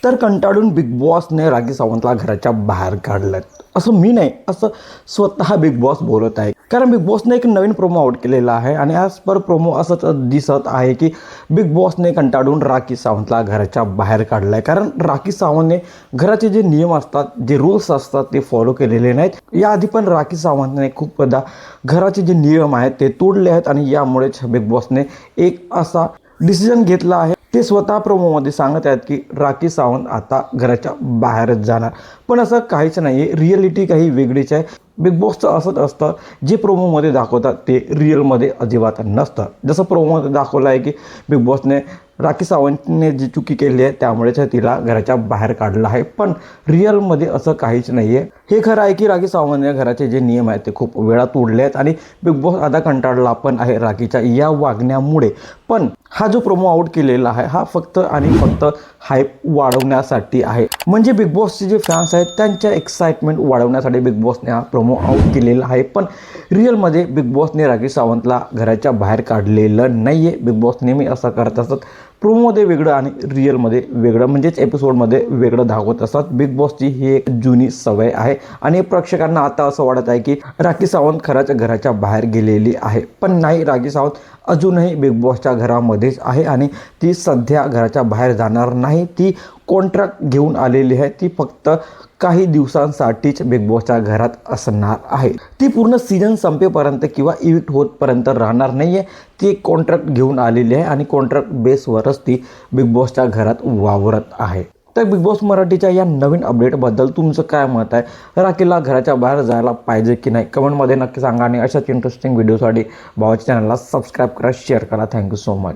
तर कंटाळून बिग बॉसने राखी सावंतला घराच्या बाहेर काढलं. असं मी नाही, असं स्वतः बिग बॉस बोलत आहे. कारण बिग बॉसने एक नवीन प्रोमो आउट केलेला आहे आणि आज पर प्रोमो असंच दिसत आहे की बिग बॉसने कंटाळून राखी सावंतला घराच्या बाहेर काढलं आहे. कारण राखी सावंतने घराचे जे नियम असतात, जे रूल्स असतात ते फॉलो केलेले नाहीत. याआधी पण राखी सावंतने खूपदा घराचे जे नियम आहेत ते तोडले आहेत आणि यामुळेच बिग बॉसने एक असा डिसिजन घेतला आहे. ते स्वतः प्रोमोमध्ये सांगत आहेत की राखी सावंत आता घराच्या बाहेरच जाणार. पण असं काहीच नाही आहे, रिअलिटी काही वेगळीच आहे. बिग बॉसचं असंच असतं, जे प्रोमोमध्ये दाखवतात ते रिअलमध्ये अजिबात नसतं. जसं प्रोमोमध्ये दाखवलं आहे की बिग बॉसने राखी सावंतने जी चुकी केली आहे त्यामुळेच तिला घराच्या बाहेर काढलं आहे, पण रिअलमध्ये असं काहीच नाही आहे. हे खरं आहे की राखी सावंतने घराचे जे नियम आहेत ते खूप वेळा तोडले आहेत आणि बिग बॉस आता कंटाळला पण आहे राखीच्या या वागण्यामुळे. पण हा जो प्रोमो आउट केलेला आहे हा फक्त आणि फक्त हाईप वाढवण्यासाठी आहे. म्हणजे बिग बॉसचे जे फॅन्स आहेत त्यांच्या एक्साइटमेंट वाढवण्यासाठी बिग बॉसने हा प्रोमो आउट केलेला आहे. पण रिअलमध्ये बिग बॉसने राखी सावंतला घराच्या बाहेर काढलेलं नाही आहे. बिग बॉस नेहमी असं करत असतात, प्रोमोमध्ये वेगळं आणि रिअलमध्ये वेगळं, म्हणजेच एपिसोडमध्ये वेगळं दाखवत असतात. बिग बॉसची ही एक जुनी सवय आहे आणि प्रेक्षकांना आता असं वाटत आहे की राखी सावंत खरंच घराच्या बाहेर गेलेली आहे. पण नाही, राखी सावंत अजूनही बिग बॉसच्या घरामध्येच आहे आणि ती सध्या घराच्या बाहेर जाणार नाही. ती कॉन्ट्रॅक्ट घेऊन आलेली आहे. ती फक्त काही दिवसांसाठीच बिग बॉसच्या घरात असणार आहे. ती पूर्ण सीझन संपेपर्यंत किंवा इव्हिक्ट होतपर्यंत राहणार नाही आहे. ती एक कॉन्ट्रॅक्ट घेऊन आलेली आहे आणि कॉन्ट्रॅक्ट बेसवरच ती बिग बॉसच्या घरात वावरत आहे. तर बिग बॉस मराठीच्या या नवीन अपडेटबद्दल तुमचं काय मत आहे? राखीला घराच्या बाहेर जायला पाहिजे की नाही? कमेंटमध्ये नक्की सांगा आणि अशाच इंटरेस्टिंग व्हिडिओसाठी भावाच्या चॅनलला सबस्क्राईब करा, शेअर करा. Thank you so much.